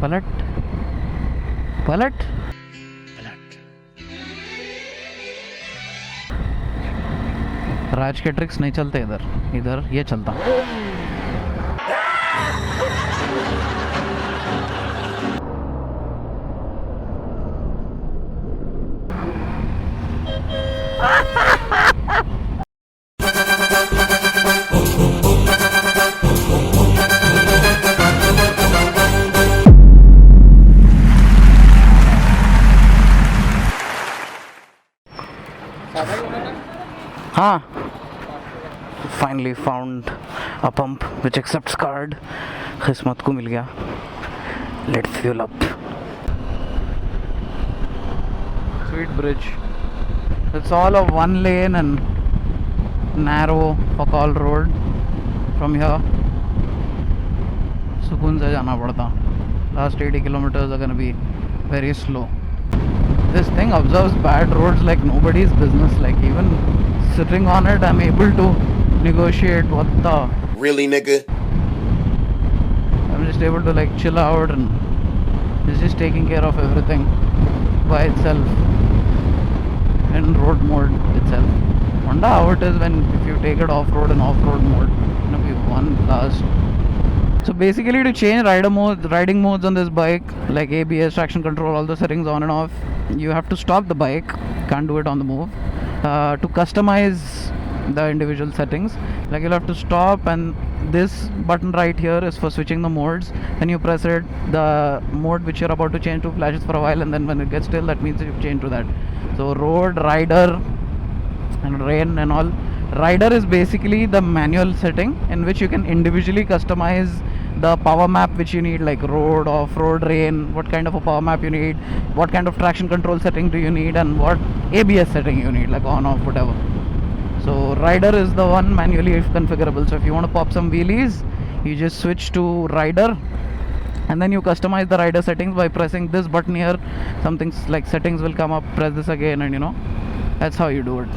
पलट पलट। राज के ट्रिक्स नहीं चलते इधर, इधर ये चलता। हाँ, finally found a pump which accepts card. किस्मत को मिल गया। Let's fuel up. Sweet bridge, it's all of one lane and narrow focal road. From here सुकून से जाना पड़ता। Last 80 kilometers are gonna be very slow. This thing observes bad roads like nobody's business. Like even sitting on it, I'm able to negotiate. What the? Really, nigga? I'm just able to like chill out, and it's just taking care of everything by itself in road mode itself. Wonder how it is when if you take it off-road and off-road mode. It'll be one blast. So basically, to change riding modes on this bike, like ABS, traction control, all the settings on and off, you have to stop the bike. Can't do it on the move. To customize the individual settings, like you'll have to stop, and this button right here is for switching the modes. Then you press it, the mode which you're about to change to flashes for a while, and then when it gets still, that means you've changed to that. So road, rider, and rain and all. Rider is basically the manual setting in which you can individually customize the power map which you need, like road, off-road, rain, what kind of a power map you need, what kind of traction control setting do you need, and what ABS setting you need, like on, off, whatever. So rider is the one manually configurable. So if you want to pop some wheelies, you just switch to rider, and then you customize the rider settings by pressing this button here. Something like settings will come up, press this again, and you know, that's how you do it.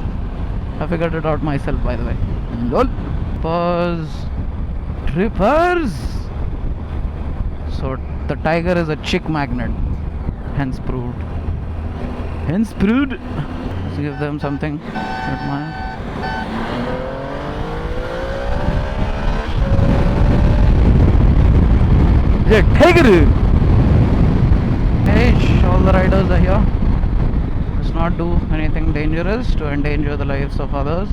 I figured it out myself, by the way. Lol. Pause. Trippers. So the Tiger is a chick magnet, hence proved. Hence proved. Let's give them something. Admire. The Tiger. Hey, all the riders are here. Let's not do anything dangerous to endanger the lives of others.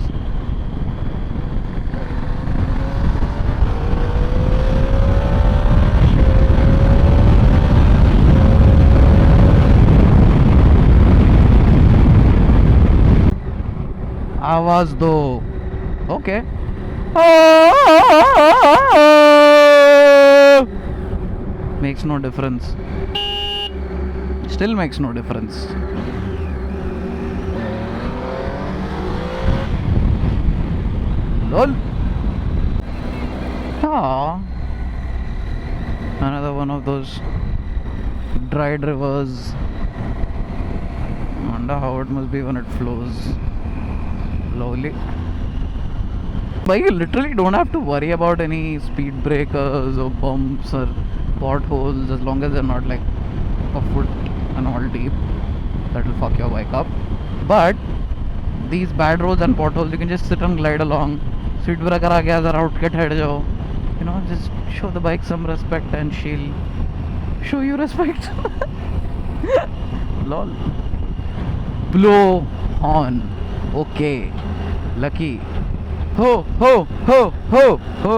आवाज दो. Okay. Makes no difference. Still makes no difference. Lol. Ah. Another one of those dried rivers. Wonder how it must be when it flows. Lovely. But you literally don't have to worry about any speed breakers or bumps or potholes, as long as they're not like a foot and all deep. That will fuck your bike up. But these bad roads and potholes, you can just sit and glide along. Speed breaker aa gaya, zara out ke thad jao. You know, just show the bike some respect and she'll show you respect. Lol. Blow on. Okay. Lucky. Ho ho ho ho ho.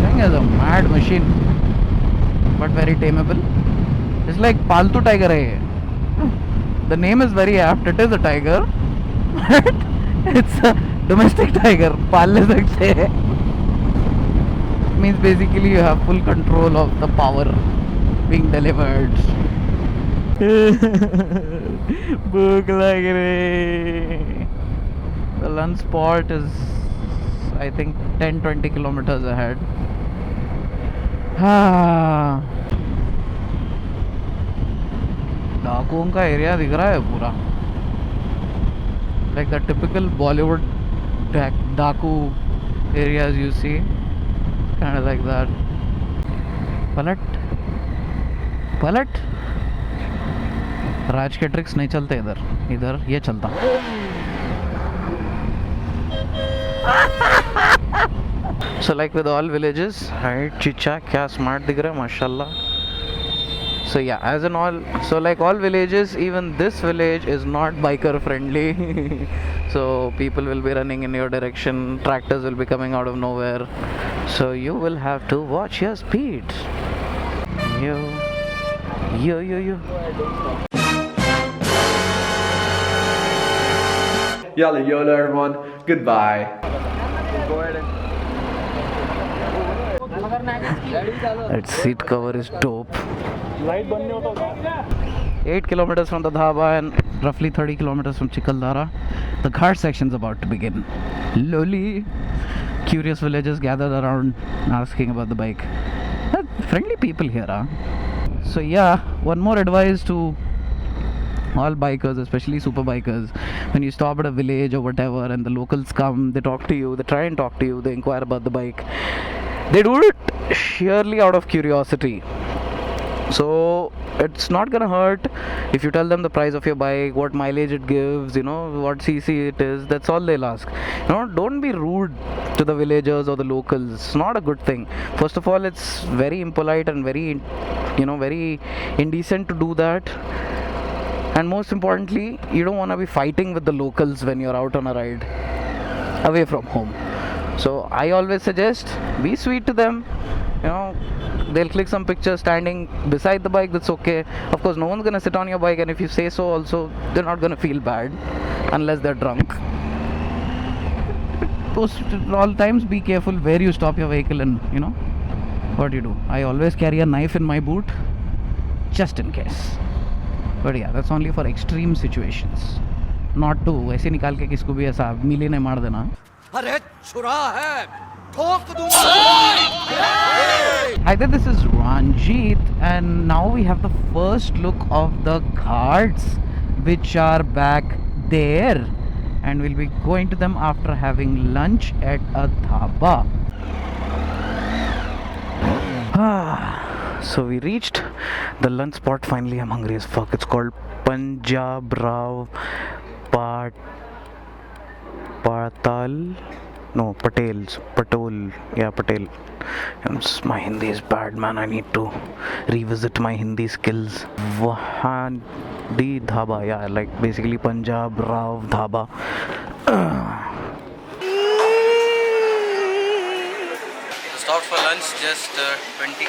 Thing is a mad machine, but very tameable. It's like Paltu Tiger hai. The name is very apt. It is a tiger. It's a domestic tiger. पाल ले सकते हैं. Means basically you have full control of the power being delivered. भूख लग रही. The lunch spot is, I think, 10-20 kilometers ahead. डाकुओं का area दिख रहा है पूरा, like the typical Bollywood डाकू areas you see, kind of like that. पलट राज के ट्रिक्स नहीं चलते इधर ये चलता. So like with all villages, right? Chicha क्या smart दिख रहा है माशाल्लाह. So yeah, as in all, so like all villages, even this village is not biker friendly. So people will be running in your direction, tractors will be coming out of nowhere, so you will have to watch your speed. Yo. YOLO everyone, goodbye. That seat cover is dope. 8 kilometers from the dhaba and roughly 30 kilometers from Chikaldara, the Ghat section is about to begin. Loli. Curious villagers gathered around asking about the bike. Friendly people here, huh? So yeah, one more advice to all bikers, especially super bikers. When you stop at a village or whatever and the locals come, they talk to you, they try and talk to you, they inquire about the bike. They do it sheerly out of curiosity. So it's not gonna hurt if you tell them the price of your bike, what mileage it gives, what cc it is. That's all they'll ask. Don't be rude to the villagers or the locals. It's not a good thing. First of all, it's very impolite and very indecent to do that. And most importantly, you don't want to be fighting with the locals when you're out on a ride away from home. So I always suggest be sweet to them. They'll click some pictures standing beside the bike, that's okay. Of course, no one's gonna sit on your bike, and if you say so also, they're not gonna feel bad unless they're drunk. All times be careful where you stop your vehicle and what you do. I always carry a knife in my boot just in case. But yeah, that's only for extreme situations. Not to ऐसे निकाल के किसको भी ऐसा मिली नहीं मार देना. अरे छुरा है, ठोक दूंगा. Hi there, this is Ranjit, and now we have the first look of the ghats which are back there, and we'll be going to them after having lunch at a dhaba. So we reached the lunch spot finally. I'm hungry as fuck. It's called Punjab Rao Patel. Yeah, Patel. My Hindi is bad, man. I need to revisit my Hindi skills. Wahandi Dhaba, yeah, like basically Punjab Rao Dhaba. Stopped for lunch just 20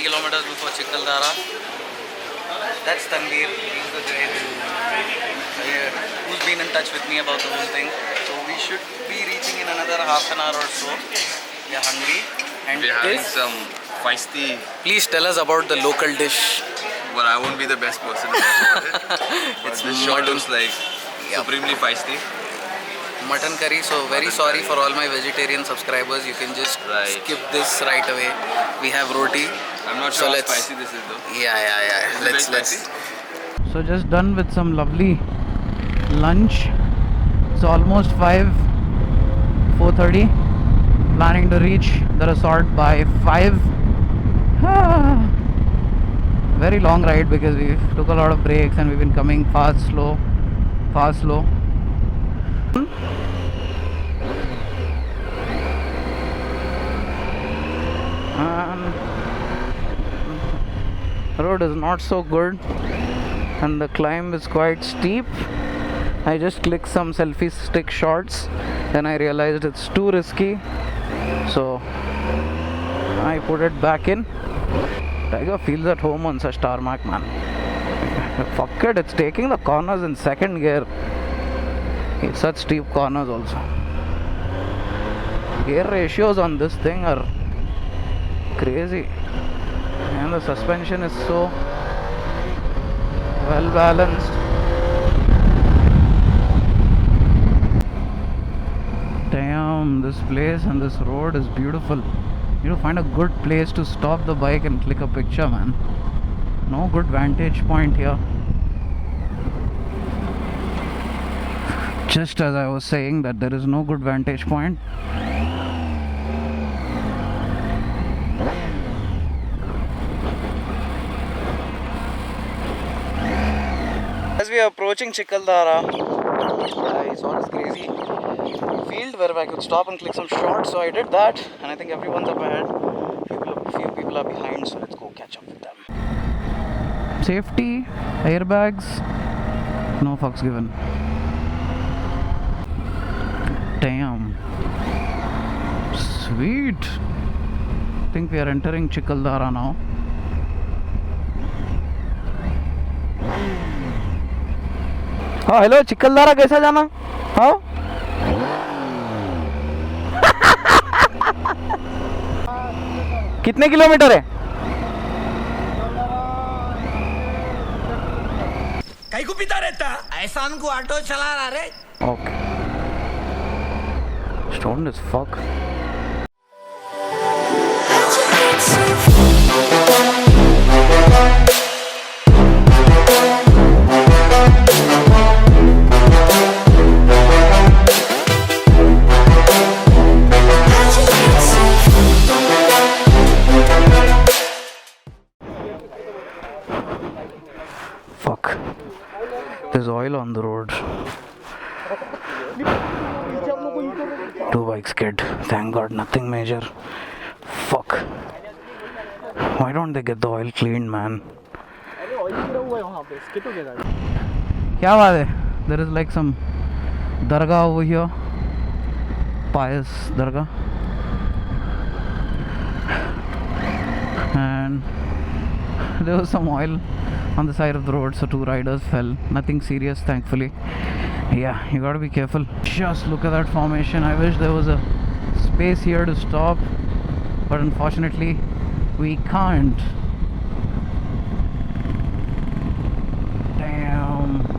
kilometers before Chikaldara. That's Tanveer. He's the guy who's been in touch with me about the whole thing. So we should be reaching in another half an hour or so. We are hungry. And we're having some feisty. Please tell us about the local dish. Well, I won't be the best person to talk about it. It's this shot looks like supremely feisty. Mutton curry. So very sorry for all my vegetarian subscribers. You can just skip this right away. We have roti. I'm not sure how spicy this is though. Yeah. Let's. So just done with some lovely lunch. It's almost 4:30. Planning to reach the resort by 5. Very long ride because we took a lot of breaks and we've been coming fast, slow. And road is not so good and the climb is quite steep. I just clicked some selfie stick shots, then I realized it's too risky, so I put it back in. Tiger feels at home on such tarmac, man. Fuck it, it's taking the corners in second gear. It's such steep corners also. Gear ratios on this thing are crazy, and the suspension is so well balanced. Damn, this place and this road is beautiful. You need to find a good place to stop the bike and click a picture, man. No good vantage point here. Just as I was saying that there is no good vantage point. As we are approaching Chikaldara, I saw this crazy field where I could stop and click some shots, so I did that, and I think everyone's up ahead. Few people are behind, so let's go catch up with them. Safety, airbags, no fucks given. Damn. Sweet. I think we are entering Chikaldara now. हाँ hello चिकलदारा कैसा जाना हाँ कितने kilometre है कहीं को पिता रहता ऐसा उनको ऑटो चला रहा रे okay stone is fuck There's oil on the road. 2 bikes kid. Thank God, nothing major. Fuck. Why don't they get the oil cleaned, man? क्या बात है? There is like some dargah over here. Pious dargah. And there was some oil on the side of the road, so 2 riders fell. Nothing serious, thankfully. Yeah, you gotta be careful. Just look at that formation. I wish there was a space here to stop, but unfortunately we can't. Damn.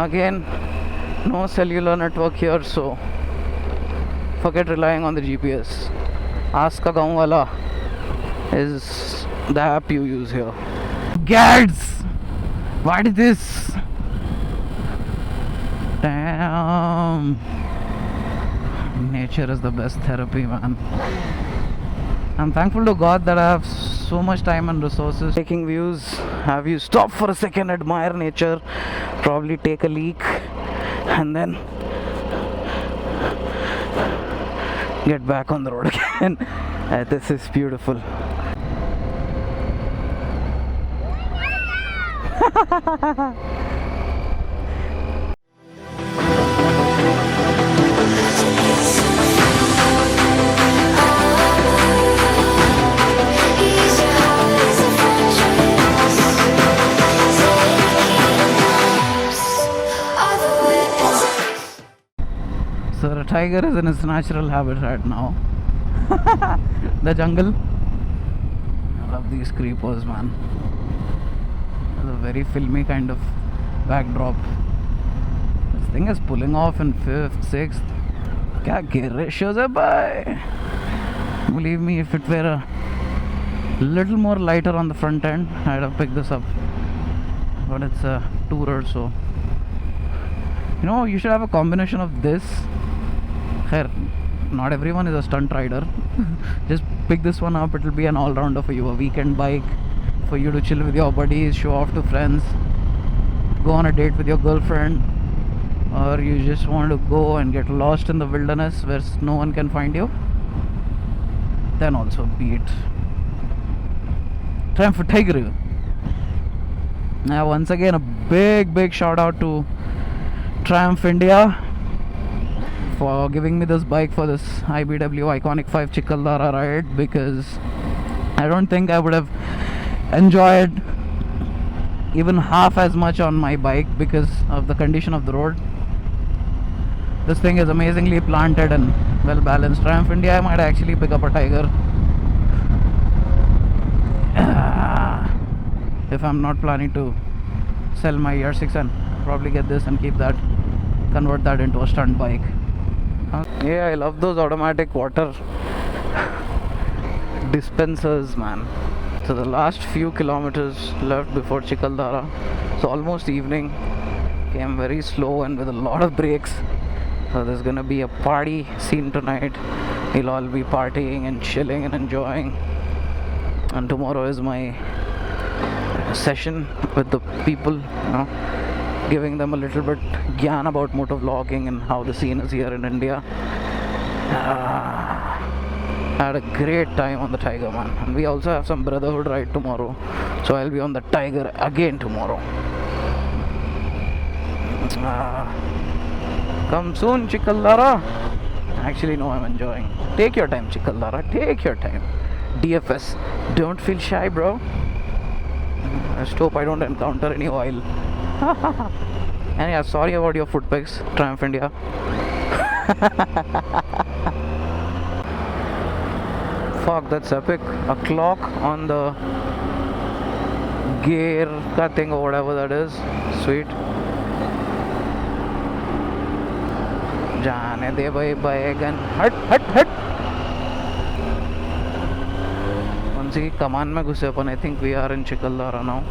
Again, no cellular network here, so forget relying on the GPS. Ask a gaon wala is the app you use here. Gads! What is this? Damn! Nature is the best therapy, man. I'm thankful to God that I have so much time and resources. Taking views, have you stop for a second, admire nature, probably take a leak, and then get back on the road again. This is beautiful. So the tiger is in its natural habitat now. The jungle. I love these creepers, man. It's a very filmy kind of backdrop. This thing is pulling off in 5th, 6th. Kya gear ratios hai bhai? Believe me, if it were a little more lighter on the front end, I'd have picked this up. But it's a tourer, so you know, you should have a combination of this. Khair, not everyone is a stunt rider. Just pick this one up, it'll be an all-rounder for you. A weekend bike for you to chill with your buddies, show off to friends, go on a date with your girlfriend, or you just want to go and get lost in the wilderness where no one can find you. Then also be it. Triumph for Tiger. Now once again a big shout out to Triumph India for giving me this bike for this IBW Iconic 5 Chikaldara ride, because I don't think I would have enjoyed even half as much on my bike because of the condition of the road. This thing is amazingly planted and well balanced. Triumph India, I might actually pick up a Tiger. If I'm not planning to sell my ER6 and probably get this and keep that, convert that into a stunt bike. Yeah, I love those automatic water dispensers, man. So the last few kilometers left before Chikaldara, so almost evening, came very slow and with a lot of breaks. So there's gonna be a party scene tonight. We'll all be partying and chilling and enjoying. And tomorrow is my session with the people, you know, giving them a little bit gyan about motovlogging and how the scene is here in India. I had a great time on the Tiger, man. And we also have some brotherhood ride tomorrow, so I'll be on the Tiger again tomorrow. Come soon, Chikaldara. Actually, no, I'm enjoying. Take your time, Chikaldara. Take your time. DFS. Don't feel shy, bro. I just hope I don't encounter any oil. And yeah, sorry about your foot pics, Triumph India. Fuck, that's epic. A clock on the gear thing or whatever that is. Sweet. जाने दे भाई बैगन हट हट हट कौन सी कमान में घुसे अपन I think we are in Chikaldara now.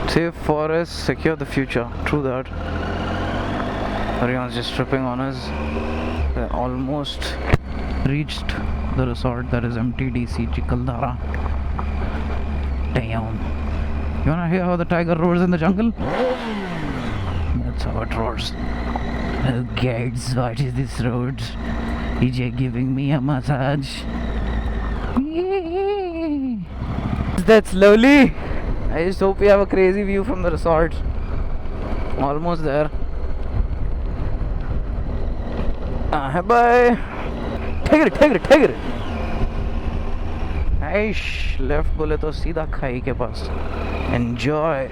Save forest, secure the future. True that. Everyone's just tripping on us. They almost reached the resort that is MTDC Chikaldara. Damn. You wanna hear how the tiger roars in the jungle? That's how it roars. Oh guys, what is this road? Is you giving me a massage? Is that slowly? I just hope we have a crazy view from the resort. Almost there. Bye. Take it. Aish, left बोले तो सीधा खाई के पास. Enjoy.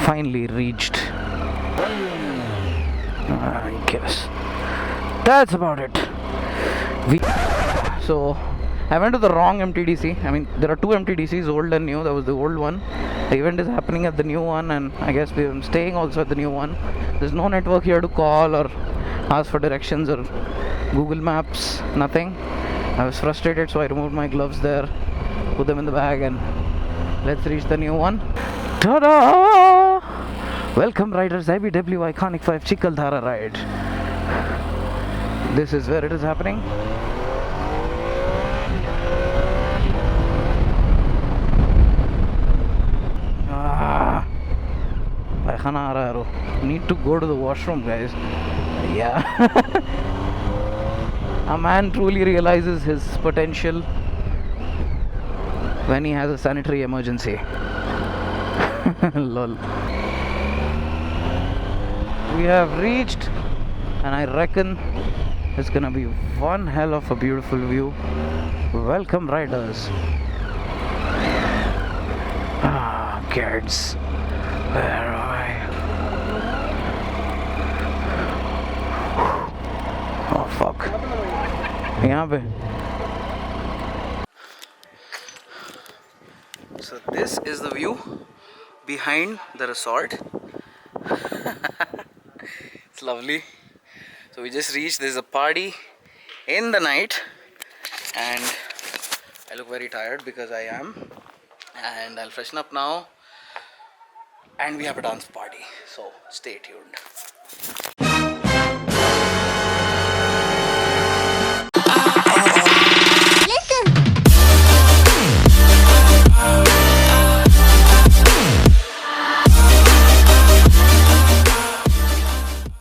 Finally reached. I guess that's about it. So I went to the wrong MTDC. I mean, there are two MTDCs, old and new. That was the old one. The event is happening at the new one, and I guess we're staying also at the new one. There's no network here to call or ask for directions or Google Maps, nothing. I was frustrated, so I removed my gloves there, put them in the bag, and let's reach the new one. Ta-da! Welcome riders, IBW Iconic 5 Chikaldara ride. This is where it is happening. Need to go to the washroom, guys. Yeah. A man truly realizes his potential when he has a sanitary emergency. Lol. We have reached, and I reckon it's gonna be one hell of a beautiful view. Welcome riders. Kids, where are I? Oh fuck. यहाँ पे. So this is the view behind the resort. It's lovely. So we just reached. There's a party in the night, and I look very tired because I am. And I'll freshen up now, and we have a dance party. So stay tuned.